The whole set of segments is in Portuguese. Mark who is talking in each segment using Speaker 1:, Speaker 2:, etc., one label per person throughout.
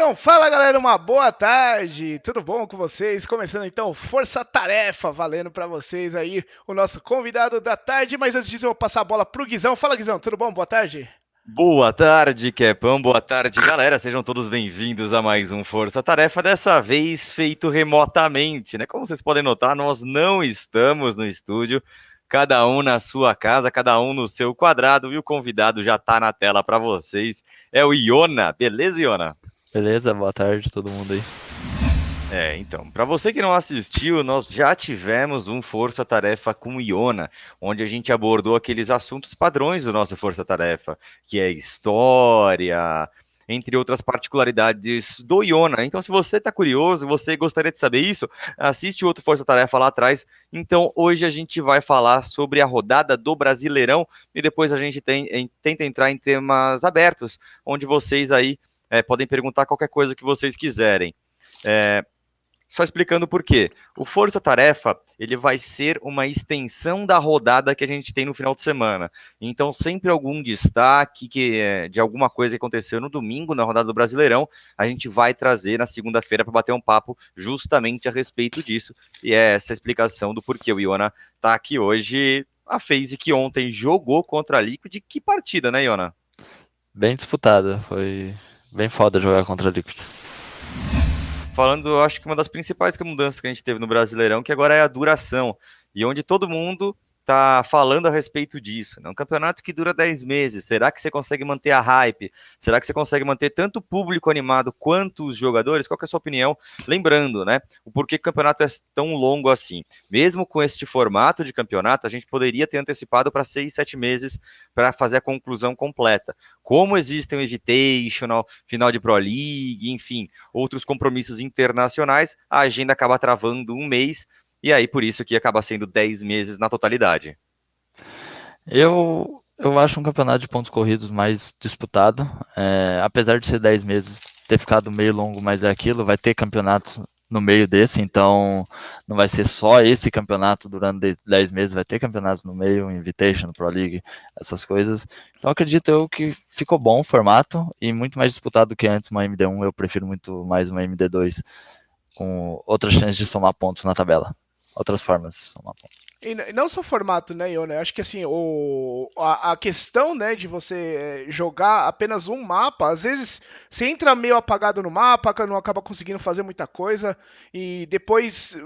Speaker 1: Então, fala galera, uma boa tarde, tudo bom com vocês? Começando então, Força Tarefa, valendo pra vocês aí, o nosso convidado da tarde, mas antes disso eu vou passar a bola pro Guizão. Fala Guizão, tudo bom? Boa tarde.
Speaker 2: Boa tarde, Kepão. Boa tarde, galera. Sejam todos bem-vindos a mais um Força Tarefa, dessa vez feito remotamente, né? Como vocês podem notar, nós não estamos no estúdio, cada um na sua casa, cada um no seu quadrado, e o convidado já tá na tela para vocês. É o Iona, beleza, Iona?
Speaker 3: Beleza, boa tarde todo mundo aí.
Speaker 2: Então, para você que não assistiu, nós já tivemos um Força Tarefa com o Iona, onde a gente abordou aqueles assuntos padrões do nosso Força Tarefa, que é história, entre outras particularidades do Iona. Então, se você está curioso, você gostaria de saber isso, assiste o outro Força Tarefa lá atrás. Então, hoje a gente vai falar sobre a rodada do Brasileirão e depois a gente tenta entrar em temas abertos, onde vocês aí podem perguntar qualquer coisa que vocês quiserem. Só explicando por quê. O Força Tarefa, ele vai ser uma extensão da rodada que a gente tem no final de semana. Então, sempre algum destaque de alguma coisa que aconteceu no domingo, na rodada do Brasileirão, a gente vai trazer na segunda-feira para bater um papo justamente a respeito disso. E é essa a explicação do porquê o Iona está aqui hoje. A FaZe que ontem jogou contra a Liquid. Que partida, né, Iona?
Speaker 3: Bem disputada, foi bem foda jogar contra a Liquid.
Speaker 2: Falando, eu acho que uma das principais mudanças que a gente teve no Brasileirão, que agora é a duração, e onde todo mundo tá falando a respeito disso, né? Um campeonato que dura 10 meses, será que você consegue manter a hype? Será que você consegue manter tanto o público animado quanto os jogadores? Qual que é a sua opinião? Lembrando, né, o porquê que o campeonato é tão longo assim. Mesmo com este formato de campeonato, a gente poderia ter antecipado para 6, 7 meses para fazer a conclusão completa. Como existem o Invitational, final de Pro League, enfim, outros compromissos internacionais, a agenda acaba travando um mês, e aí por isso que acaba sendo 10 meses na totalidade.
Speaker 3: Eu acho um campeonato de pontos corridos mais disputado, apesar de ser 10 meses, ter ficado meio longo, mas é aquilo, vai ter campeonatos no meio desse, então não vai ser só esse campeonato durante 10 meses, vai ter campeonatos no meio, Invitation, Pro League, essas coisas. Então acredito eu que ficou bom o formato e muito mais disputado do que antes uma MD1, eu prefiro muito mais uma MD2 com outras chances de somar pontos na tabela. Outras formas de somar pontos.
Speaker 1: E não só formato, né, Iona? Eu acho que assim, a questão, né, de você jogar apenas um mapa, às vezes você entra meio apagado no mapa, não acaba conseguindo fazer muita coisa, e depois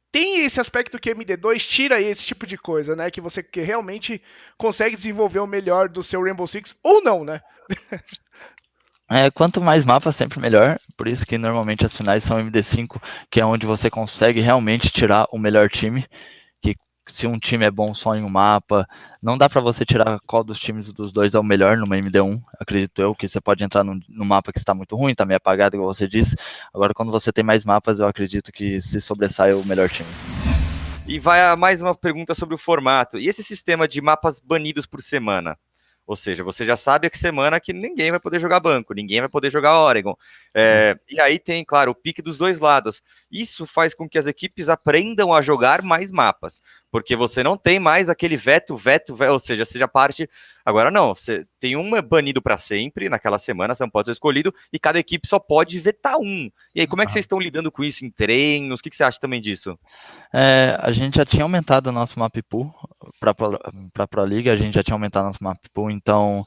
Speaker 1: tem esse aspecto que MD2 tira esse tipo de coisa, né? Que realmente consegue desenvolver o melhor do seu Rainbow Six, ou não, né?
Speaker 3: Quanto mais mapas, sempre melhor. Por isso que normalmente as finais são MD5, que é onde você consegue realmente tirar o melhor time. Que se um time é bom só em um mapa, não dá para você tirar qual dos times dos dois é o melhor numa MD1. Acredito eu que você pode entrar num mapa que está muito ruim, está meio apagado, igual você disse. Agora, quando você tem mais mapas, eu acredito que se sobressai o melhor time.
Speaker 2: E vai a mais uma pergunta sobre o formato. E esse sistema de mapas banidos por semana? Ou seja, você já sabe que semana que ninguém vai poder jogar banco, ninguém vai poder jogar Oregon. E aí tem, claro, o pique dos dois lados. Isso faz com que as equipes aprendam a jogar mais mapas, porque você não tem mais aquele veto, ou seja parte. Agora não, você tem um banido para sempre naquela semana, você não pode ser escolhido, e cada equipe só pode vetar um. E aí, como é que vocês estão lidando com isso em treinos? O que você acha também disso?
Speaker 3: A gente já tinha aumentado o nosso map pool para Pro League, a gente já tinha aumentado nosso map pool, então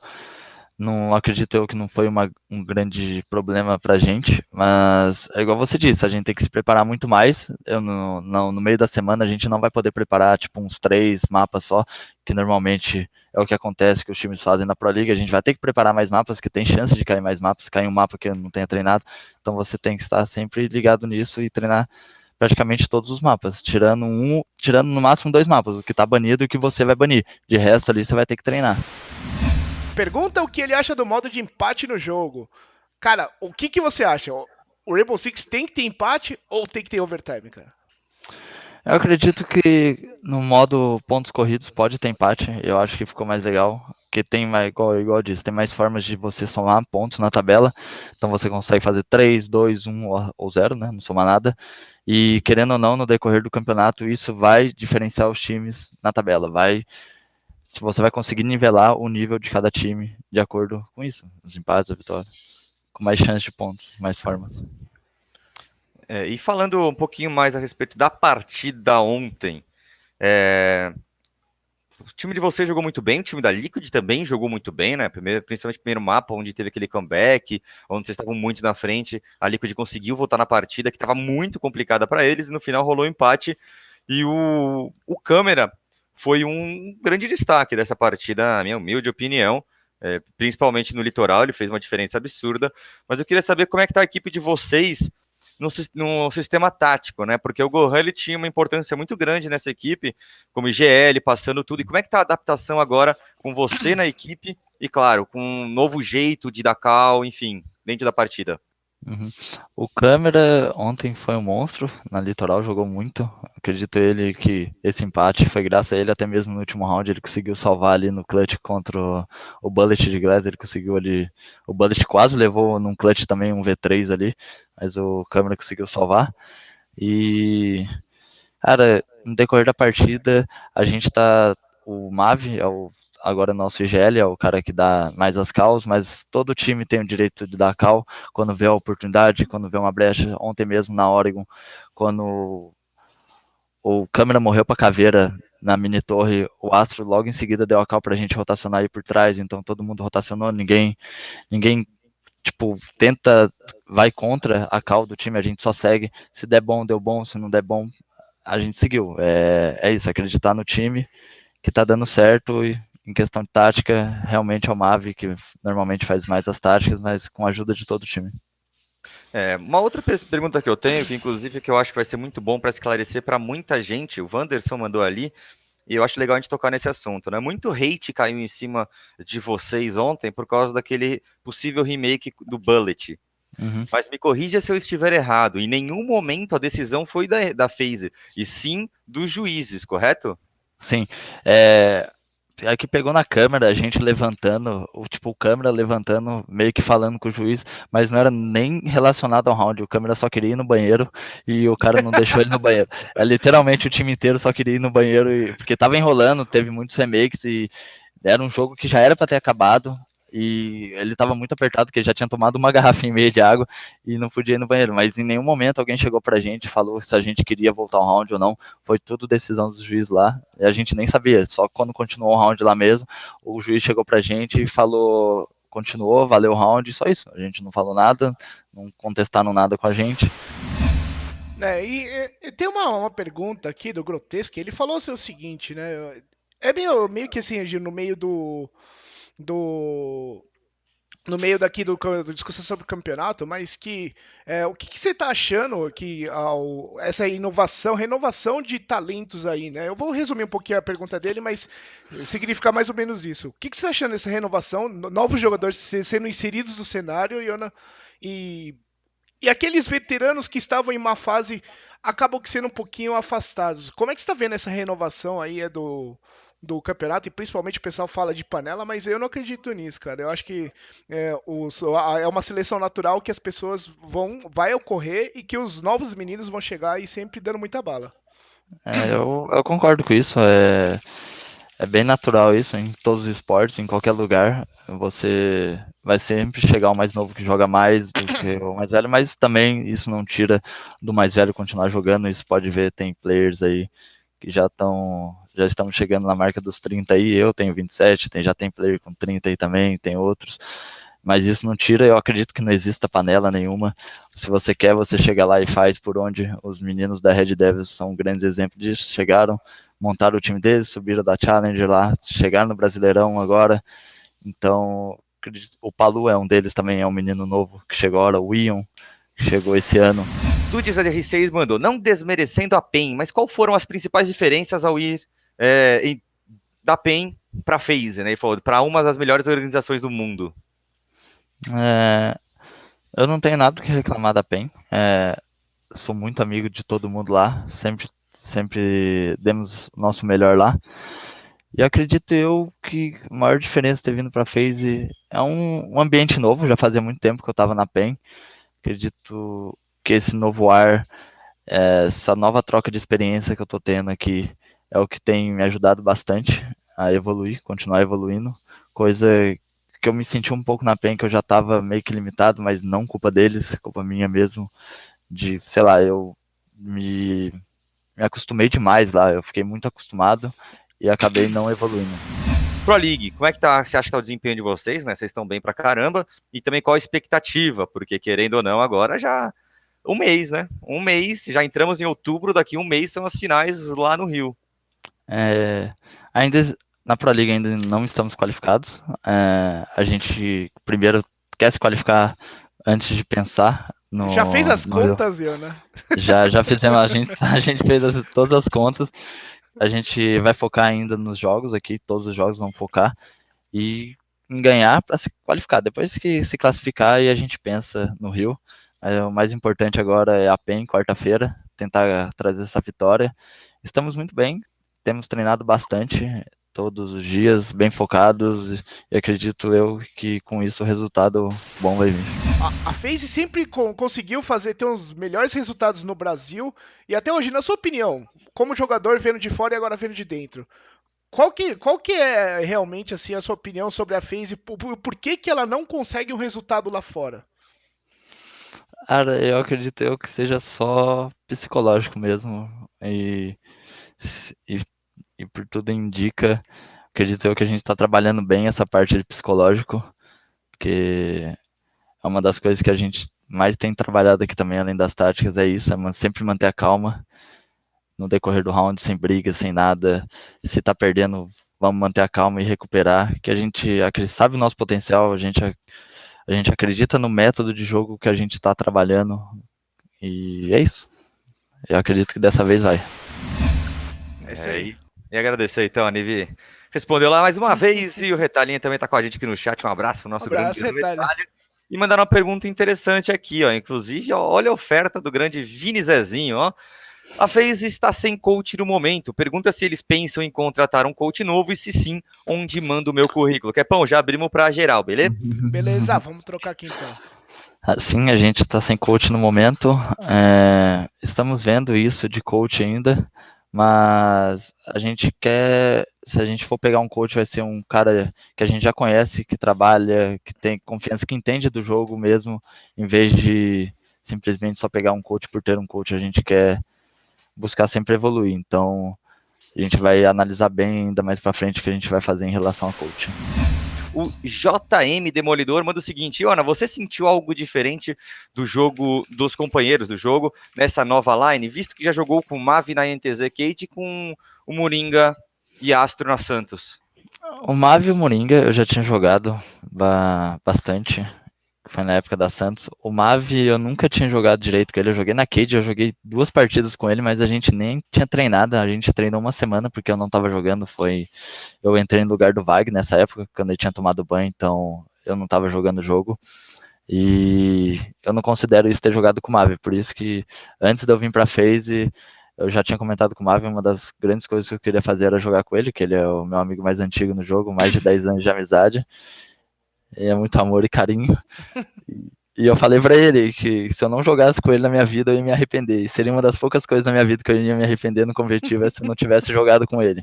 Speaker 3: não acredito eu que não foi um grande problema pra gente, mas é igual você disse, a gente tem que se preparar muito mais. No meio da semana a gente não vai poder preparar tipo uns 3 mapas só, que normalmente é o que acontece que os times fazem na Pro League. A gente vai ter que preparar mais mapas, que tem chance de cair mais mapas, cair um mapa que eu não tenha treinado. Então você tem que estar sempre ligado nisso e treinar praticamente todos os mapas, tirando no máximo 2 mapas, o que tá banido e o que você vai banir. De resto ali você vai ter que treinar.
Speaker 1: Pergunta o que ele acha do modo de empate no jogo. Cara, o que você acha? O Rainbow Six tem que ter empate ou tem que ter overtime, cara?
Speaker 3: Eu acredito que no modo pontos corridos pode ter empate. Eu acho que ficou mais legal. Porque tem mais, igual eu disse, tem mais formas de você somar pontos na tabela. Então você consegue fazer 3, 2, 1 ou 0, né? Não somar nada. E querendo ou não, no decorrer do campeonato, isso vai diferenciar os times na tabela. Você vai conseguir nivelar o nível de cada time de acordo com isso, os empates, a vitória. com mais chance de pontos, mais formas.
Speaker 2: E falando um pouquinho mais a respeito da partida ontem, o time de vocês jogou muito bem, o time da Liquid também jogou muito bem, né? Principalmente o primeiro mapa, onde teve aquele comeback, onde vocês estavam muito na frente, a Liquid conseguiu voltar na partida, que estava muito complicada para eles, e no final rolou um empate, e o Câmera foi um grande destaque dessa partida, na minha humilde opinião, principalmente no litoral, ele fez uma diferença absurda, mas eu queria saber como é que tá a equipe de vocês no sistema tático, né? Porque o Gohan ele tinha uma importância muito grande nessa equipe, como IGL, passando tudo. E como é que tá a adaptação agora com você na equipe e, claro, com um novo jeito de dar call, enfim, dentro da partida?
Speaker 3: Uhum. O Câmera ontem foi um monstro, na Litoral jogou muito. Acredito ele que esse empate foi graças a ele, até mesmo no último round ele conseguiu salvar ali no clutch contra o Bullet de Glass, ele conseguiu ali, o Bullet quase levou num clutch também um V3 ali, mas o Câmera conseguiu salvar. E, cara, no decorrer da partida, a gente tá, o Mavi é o agora nosso IGL é o cara que dá mais as calls, mas todo time tem o direito de dar call quando vê a oportunidade, quando vê uma brecha. Ontem mesmo na Oregon, quando o câmera morreu pra caveira na mini torre, o Astro logo em seguida deu a call pra gente rotacionar aí por trás, então todo mundo rotacionou, ninguém tipo, tenta, vai contra a call do time, a gente só segue, se der bom, deu bom, se não der bom, a gente seguiu. É isso, acreditar no time que tá dando certo e em questão de tática, realmente é o Mavi que normalmente faz mais as táticas, mas com a ajuda de todo o time.
Speaker 2: Uma outra pergunta que eu tenho, que inclusive que eu acho que vai ser muito bom para esclarecer para muita gente, o Wanderson mandou ali, e eu acho legal a gente tocar nesse assunto, né? Muito hate caiu em cima de vocês ontem por causa daquele possível remake do Bullet.
Speaker 3: Uhum.
Speaker 2: Mas me corrija se eu estiver errado. Em nenhum momento a decisão foi da FaZe, e sim dos juízes, correto?
Speaker 3: Sim. É que pegou na câmera, a gente levantando, o câmera levantando, meio que falando com o juiz, mas não era nem relacionado ao round, o câmera só queria ir no banheiro e o cara não deixou ele no banheiro. É literalmente o time inteiro só queria ir no banheiro, porque tava enrolando, teve muitos remakes e era um jogo que já era para ter acabado e ele estava muito apertado, porque ele já tinha tomado uma garrafa e meia de água e não podia ir no banheiro. Mas em nenhum momento alguém chegou pra gente e falou se a gente queria voltar ao round ou não. Foi tudo decisão do juiz lá. E a gente nem sabia. Só quando continuou o round lá mesmo, o juiz chegou pra gente e falou: continuou, valeu o round, só isso. A gente não falou nada, não contestaram nada com a gente.
Speaker 1: E tem uma pergunta aqui do Grotesque. Ele falou o seguinte, né? É meio que assim, no meio do no meio daqui do discussão sobre o campeonato, mas o que você está achando que essa renovação de talentos aí, né? Eu vou resumir um pouquinho a pergunta dele, mas significa mais ou menos isso. O que você está achando dessa renovação, novos jogadores sendo inseridos no cenário, Iona, e, e aqueles veteranos que estavam em má fase acabam sendo um pouquinho afastados. Como é que você está vendo essa renovação aí do campeonato? E principalmente o pessoal fala de panela, mas eu não acredito nisso, cara. Eu acho que é uma seleção natural que as pessoas vai ocorrer e que os novos meninos vão chegar e sempre dando muita bala.
Speaker 3: Eu concordo com isso. É bem natural isso em todos os esportes, em qualquer lugar. Você vai sempre chegar o mais novo que joga mais do que o mais velho, mas também isso não tira do mais velho continuar jogando. Isso pode ver, tem players aí que já estão chegando na marca dos 30 aí. Eu tenho 27, já tem player com 30 aí também, tem outros. Mas isso não tira, eu acredito que não exista panela nenhuma. Se você quer, você chega lá e faz por onde. Os meninos da Red Devils são grandes exemplos disso. Chegaram, montaram o time deles, subiram da Challenger lá, chegaram no Brasileirão agora. Então, o Palu é um deles também, é um menino novo que chegou agora, o Ion, que chegou esse ano.
Speaker 2: Dudes R6 mandou, não desmerecendo a PEN, mas qual foram as principais diferenças ao ir da PEN para a FaZe, né? Ele falou, para uma das melhores organizações do mundo.
Speaker 3: Eu não tenho nada que reclamar da PEN. Sou muito amigo de todo mundo lá. Sempre demos nosso melhor lá. E acredito eu que a maior diferença ter vindo para a FaZe é um ambiente novo. Já fazia muito tempo que eu estava na PEN. Acredito que esse novo ar, essa nova troca de experiência que eu estou tendo aqui é o que tem me ajudado bastante a evoluir, continuar evoluindo. Coisa que eu me senti um pouco na PEN, que eu já estava meio que limitado, mas não culpa deles, culpa minha mesmo, de, sei lá, eu me acostumei demais lá, eu fiquei muito acostumado e acabei não evoluindo.
Speaker 2: Pro League, como é que tá, você acha que tá o desempenho de vocês, né? Vocês estão bem pra caramba, e também qual a expectativa, porque querendo ou não, agora já um mês, né? Um mês, já entramos em outubro, daqui um mês são as finais lá no Rio.
Speaker 3: Ainda na Pro League ainda não estamos qualificados. A gente primeiro quer se qualificar antes de pensar
Speaker 1: Já fez as
Speaker 3: no Rio.
Speaker 1: contas, Iona?
Speaker 3: Já fizemos, a gente fez todas as contas. A gente vai focar ainda nos jogos aqui, todos os jogos vão focar e em ganhar para se qualificar. Depois que se classificar, aí a gente pensa no Rio. O mais importante agora é a PEN, quarta-feira, tentar trazer essa vitória. Estamos muito bem, temos treinado bastante todos os dias, bem focados, e acredito eu que com isso o resultado bom vai vir.
Speaker 1: A FaZe sempre conseguiu ter uns melhores resultados no Brasil, e até hoje, na sua opinião, como jogador vendo de fora e agora vendo de dentro, qual que é realmente assim a sua opinião sobre a FaZe? Por que, que ela não consegue um resultado lá fora?
Speaker 3: Cara, eu acredito eu que seja só psicológico mesmo. E, e, e por tudo indica, acredito eu que a gente está trabalhando bem essa parte de psicológico, porque é uma das coisas que a gente mais tem trabalhado aqui também, além das táticas, é isso, sempre manter a calma no decorrer do round, sem briga, sem nada. Se tá perdendo, vamos manter a calma e recuperar, que a gente sabe o nosso potencial, a gente acredita no método de jogo que a gente está trabalhando, e é isso. Eu acredito que dessa vez vai.
Speaker 1: É isso aí.
Speaker 2: E agradecer então, a Nivi respondeu lá mais uma vez, e o Retalhinha também tá com a gente aqui no chat. Um abraço pro nosso grande
Speaker 1: Abraço, Retalho.
Speaker 2: e mandaram uma pergunta interessante aqui, ó. Inclusive, ó, olha a oferta do grande Vini Zezinho, ó. A FaZe está sem coach no momento. Pergunta se eles pensam em contratar um coach novo e se sim, onde manda o meu currículo. Quepão, já abrimos para geral, beleza?
Speaker 1: Beleza, vamos trocar aqui então.
Speaker 3: Sim, a gente está sem coach no momento. Estamos vendo isso de coach ainda, mas a gente quer, se a gente for pegar um coach, vai ser um cara que a gente já conhece, que trabalha, que tem confiança, que entende do jogo mesmo, em vez de simplesmente só pegar um coach por ter um coach. A gente quer buscar sempre evoluir. Então, a gente vai analisar bem ainda mais para frente o que a gente vai fazer em relação ao coaching.
Speaker 2: O JM Demolidor manda o seguinte: Iona, você sentiu algo diferente do jogo, dos companheiros do jogo, nessa nova line, visto que já jogou com o Mavi na NTZ Kate e com o Moringa e Astro na Santos?
Speaker 3: O Mavi e o Moringa eu já tinha jogado bastante. Foi na época da Santos. O Mavi eu nunca tinha jogado direito com ele. Eu joguei na Cade, eu joguei 2 partidas com ele, mas a gente nem tinha treinado. A gente treinou uma semana porque eu não tava jogando. Eu entrei no lugar do Vag nessa época, quando ele tinha tomado banho, então eu não tava jogando o jogo. E eu não considero isso ter jogado com o Mavi. Por isso que antes de eu vir pra FaZe, eu já tinha comentado com o Mavi, uma das grandes coisas que eu queria fazer era jogar com ele, que ele é o meu amigo mais antigo no jogo, mais de 10 anos de amizade. E é muito amor e carinho. E eu falei pra ele que se eu não jogasse com ele na minha vida, eu ia me arrepender. E seria uma das poucas coisas na minha vida que eu ia me arrepender no competitivo, é se eu não tivesse jogado com ele.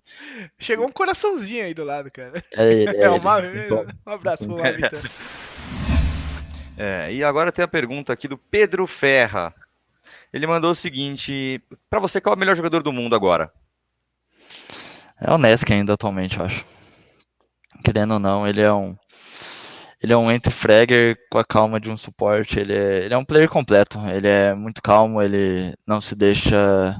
Speaker 1: Chegou um coraçãozinho aí do lado, cara.
Speaker 3: É ele,
Speaker 1: É
Speaker 3: é
Speaker 1: o
Speaker 3: ele.
Speaker 1: Mavi mesmo?
Speaker 3: Bom,
Speaker 1: Um abraço pro Mavi, então.
Speaker 2: E agora tem a pergunta aqui do Pedro Ferra. Ele mandou o seguinte: para você, qual é o melhor jogador do mundo agora?
Speaker 3: é o Nesk ainda atualmente, eu acho. Querendo ou não, ele é um entry fragger com a calma de um suporte. Ele é um player completo. Ele é muito calmo, ele não se deixa.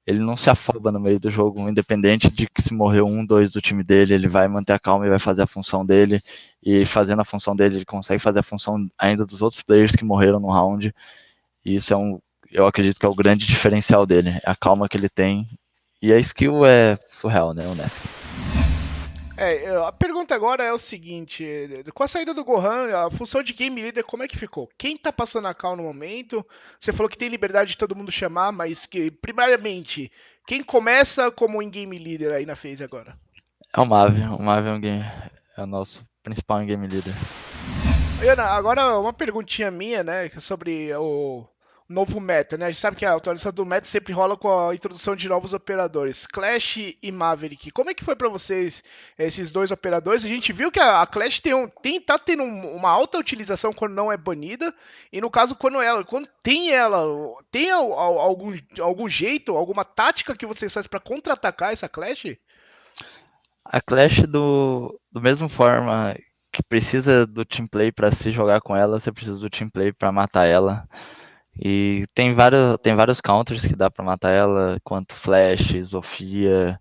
Speaker 3: Ele não se afoba no meio do jogo, independente de que se morreu um, dois do time dele, ele vai manter a calma e vai fazer a função dele. E fazendo a função dele, ele consegue fazer a função ainda dos outros players que morreram no round. E isso eu acredito que é o grande diferencial dele, é a calma que ele tem. E a skill é surreal, né, o Nesk.
Speaker 1: A pergunta agora é o seguinte: com a saída do Gohan, a função de game leader, como é que ficou? Quem tá passando a cal no momento? Você falou que tem liberdade de todo mundo chamar, mas que, primariamente, quem começa como em game leader aí na FaZe agora?
Speaker 3: É o Mavi. O Mavi é o nosso principal game leader.
Speaker 1: Ana, agora uma perguntinha minha, né, sobre o novo meta, né? A gente sabe que a atualização do meta sempre rola com a introdução de novos operadores, Clash e Maverick. Como é que foi para vocês esses dois operadores? A gente viu que a Clash tá tendo uma alta utilização quando não é banida, e no caso quando tem ela, tem algum jeito, alguma tática que vocês fazem para contra-atacar essa Clash?
Speaker 3: A Clash do mesmo forma que precisa do team play para se jogar com ela, você precisa do team play para matar ela. E tem vários counters que dá para matar ela, quanto Flash, Zofia,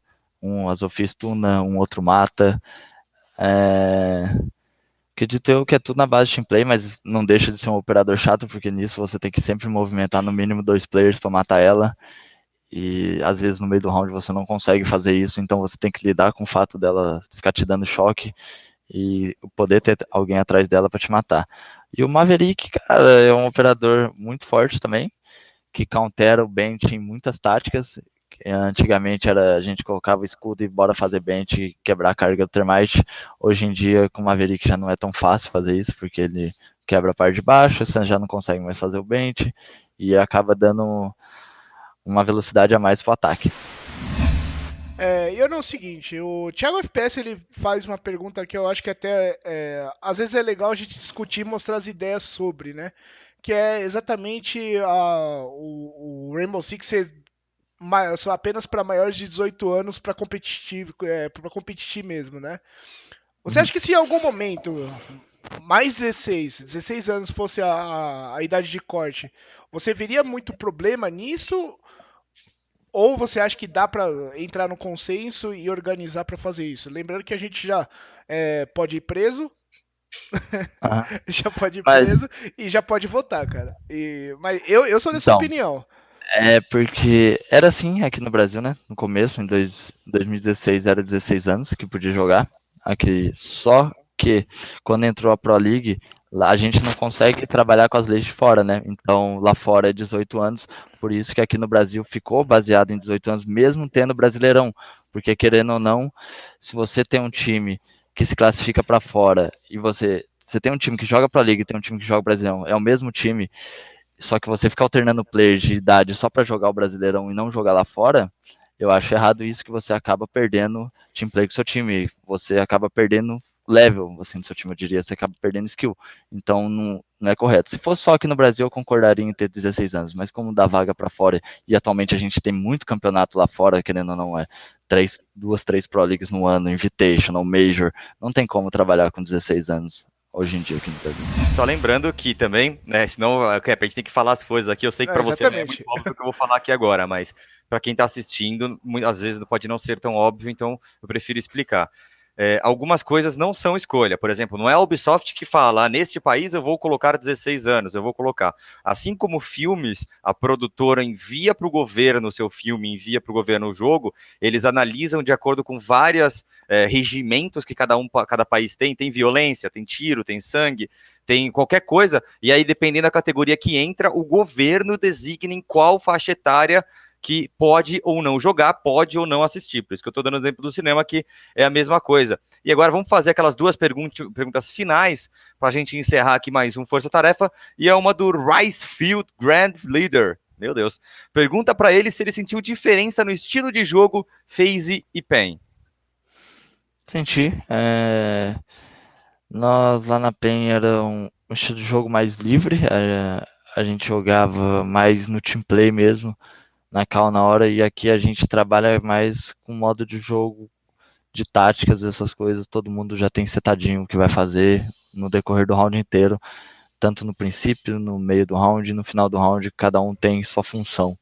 Speaker 3: a Zofia stuna, um outro mata. Acredito eu que é tudo na base de team play, mas não deixa de ser um operador chato, porque nisso você tem que sempre movimentar no mínimo 2 players para matar ela. E às vezes no meio do round você não consegue fazer isso, então você tem que lidar com o fato dela ficar te dando choque e poder ter alguém atrás dela para te matar. E o Maverick, cara, é um operador muito forte também, que countera o Bent em muitas táticas. Antigamente a gente colocava escudo e bora fazer Bent e quebrar a carga do Termite. Hoje em dia, com o Maverick já não é tão fácil fazer isso, porque ele quebra a parte de baixo, você já não consegue mais fazer o Bent e acaba dando uma velocidade a mais pro ataque.
Speaker 1: E eu não é o seguinte, o Thiago FPS ele faz uma pergunta que eu acho que até às vezes é legal a gente discutir e mostrar as ideias sobre, né? Que é exatamente o Rainbow Six ser só apenas para maiores de 18 anos para para competir mesmo, né? Você acha que se em algum momento mais 16 anos fosse a idade de corte, você veria muito problema nisso? Ou você acha que dá para entrar no consenso e organizar para fazer isso? Lembrando que a gente já pode ir preso,
Speaker 3: Uhum.
Speaker 1: já pode ir
Speaker 3: Mas,
Speaker 1: preso e já pode votar, cara. Mas eu sou dessa
Speaker 3: então,
Speaker 1: opinião.
Speaker 3: é porque era assim aqui no Brasil, né? No começo, em 2016, era 16 anos que podia jogar. Aqui, só que quando entrou a Pro League, lá a gente não consegue trabalhar com as leis de fora, né? Então lá fora é 18 anos, por isso que aqui no Brasil ficou baseado em 18 anos, mesmo tendo Brasileirão. Porque querendo ou não, se você tem um time que se classifica para fora e você tem um time que joga Pro League e tem um time que joga Brasileirão, é o mesmo time, só que você fica alternando players de idade só para jogar o Brasileirão e não jogar lá fora, eu acho errado isso, que você acaba perdendo team play com seu time. Você acaba perdendo level, assim, do seu time, eu diria. Você acaba perdendo skill. Então, não é correto. Se fosse só aqui no Brasil, eu concordaria em ter 16 anos. Mas como dá vaga para fora, e atualmente a gente tem muito campeonato lá fora, querendo ou não, duas, três Pro Leagues no ano, Invitational, Major, não tem como trabalhar com 16 anos hoje em dia aqui no Brasil.
Speaker 2: Só lembrando que também, né, senão a gente tem que falar as coisas aqui. Eu sei que para você é muito óbvio o que eu vou falar aqui agora, mas para quem está assistindo, às vezes pode não ser tão óbvio, então eu prefiro explicar. Algumas coisas não são escolha. Por exemplo, não é a Ubisoft que fala, neste país eu vou colocar 16 anos, eu vou colocar. Assim como filmes, a produtora envia para o governo o seu filme, envia para o governo o jogo, eles analisam de acordo com vários regimentos que cada país tem. Tem violência, tem tiro, tem sangue, tem qualquer coisa, e aí dependendo da categoria que entra, o governo designa em qual faixa etária que pode ou não jogar, pode ou não assistir. Por isso que eu estou dando o exemplo do cinema, que é a mesma coisa. E agora vamos fazer aquelas duas perguntas finais para a gente encerrar aqui mais um Força Tarefa, e é uma do Rice Field Grand Leader. Meu Deus. Pergunta para ele se ele sentiu diferença no estilo de jogo FaZe e PEN.
Speaker 3: Senti. Nós lá na PEN era um estilo de jogo mais livre, a gente jogava mais no team play mesmo, na cal na hora, e aqui a gente trabalha mais com modo de jogo de táticas, essas coisas, todo mundo já tem setadinho o que vai fazer no decorrer do round inteiro, tanto no princípio, no meio do round e no final do round, cada um tem sua função.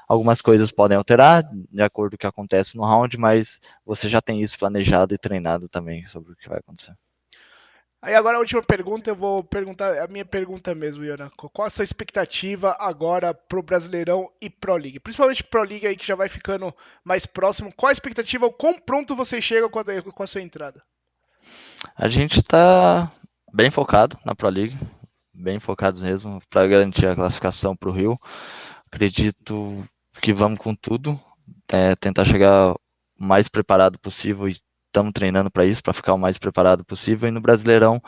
Speaker 3: Algumas coisas podem alterar de acordo com o que acontece no round, mas você já tem isso planejado e treinado também sobre o que vai acontecer.
Speaker 1: Aí agora a última pergunta, eu vou perguntar a minha pergunta mesmo, Iana. Qual a sua expectativa agora pro Brasileirão e Pro League? Principalmente Pro League aí que já vai ficando mais próximo. Qual a expectativa? O quão pronto você chega com a sua entrada?
Speaker 3: A gente está bem focado na Pro League, bem focados mesmo para garantir a classificação para o Rio. Acredito que vamos com tudo, tentar chegar o mais preparado possível e estamos treinando para isso, para ficar o mais preparado possível. E no Brasileirão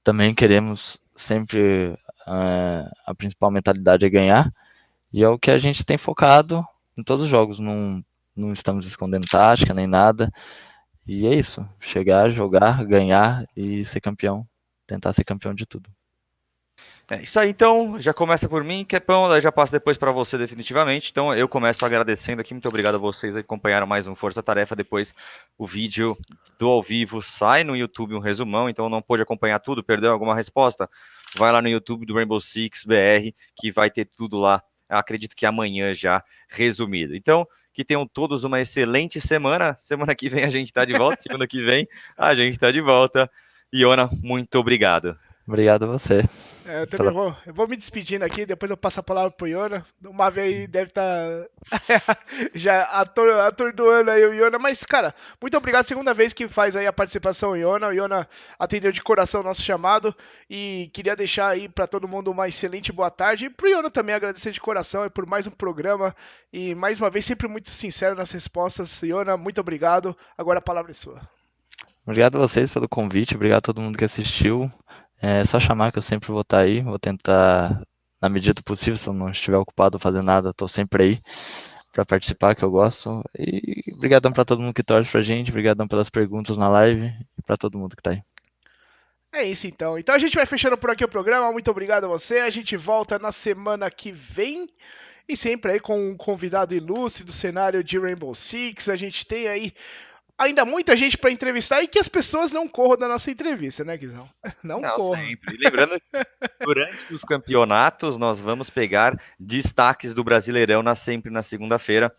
Speaker 3: também queremos sempre, a principal mentalidade é ganhar. E é o que a gente tem focado em todos os jogos. Não estamos escondendo tática nem nada. E é isso. Chegar, jogar, ganhar e ser campeão. Tentar ser campeão de tudo.
Speaker 2: É isso aí, então, já começa por mim, Kepão, daí já passa depois para você definitivamente. Então, eu começo agradecendo aqui, muito obrigado a vocês que acompanharam mais um Força Tarefa. Depois o vídeo do ao vivo sai no YouTube um resumão, então não pôde acompanhar tudo, perdeu alguma resposta? Vai lá no YouTube do Rainbow Six BR, que vai ter tudo lá. Eu acredito que amanhã já resumido. Então, que tenham todos uma excelente semana. Semana que vem a gente está de volta, segunda que vem a gente está de volta. Iona, muito obrigado.
Speaker 3: Obrigado a você.
Speaker 1: Eu também
Speaker 3: Pela...
Speaker 1: vou me despedindo aqui, depois eu passo a palavra pro Iona. O Mavi aí deve estar já atordoando aí o Iona, mas, cara, muito obrigado. Segunda vez que faz aí a participação o Iona atendeu de coração o nosso chamado e queria deixar aí para todo mundo uma excelente boa tarde. E pro Iona também agradecer de coração aí por mais um programa e, mais uma vez, sempre muito sincero nas respostas. Iona, muito obrigado. Agora a palavra é sua.
Speaker 3: Obrigado a vocês pelo convite, obrigado a todo mundo que assistiu. É só chamar que eu sempre vou estar aí, vou tentar, na medida do possível, se eu não estiver ocupado fazendo nada, estou sempre aí para participar, que eu gosto. E obrigadão para todo mundo que torce pra gente, obrigadão pelas perguntas na live e para todo mundo que tá aí.
Speaker 1: É isso então. Então a gente vai fechando por aqui o programa. Muito obrigado a você. A gente volta na semana que vem. E sempre aí com um convidado ilustre do cenário de Rainbow Six. A gente tem aí ainda muita gente para entrevistar e que as pessoas não corram da nossa entrevista, né, Guizão? Não
Speaker 2: Não,
Speaker 1: corram.
Speaker 2: sempre. E lembrando que durante os campeonatos nós vamos pegar destaques do Brasileirão sempre na segunda-feira,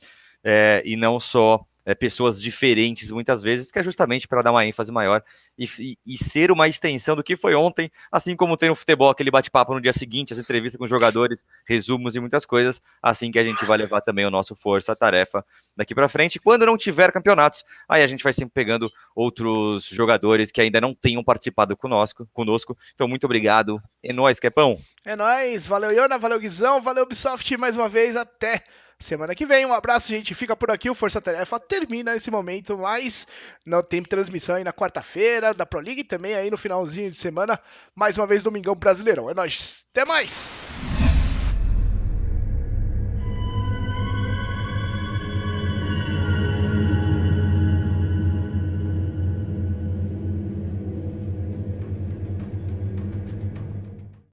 Speaker 2: e não só pessoas diferentes muitas vezes, que é justamente para dar uma ênfase maior e ser uma extensão do que foi ontem, assim como tem no futebol aquele bate-papo no dia seguinte, as entrevistas com os jogadores, resumos e muitas coisas, assim que a gente vai levar também o nosso força-tarefa daqui para frente. Quando não tiver campeonatos, aí a gente vai sempre pegando outros jogadores que ainda não tenham participado conosco. Então, muito obrigado. É nóis, Kepão.
Speaker 1: É nóis. Valeu, Iona. Valeu, Guizão. Valeu, Ubisoft. Mais uma vez. Até semana que vem. Um abraço, gente. Fica por aqui. O Força Tarefa termina nesse momento, mas não tem transmissão aí na quarta-feira da Pro League e também aí no finalzinho de semana. Mais uma vez, Domingão Brasileirão. É nóis. Até mais.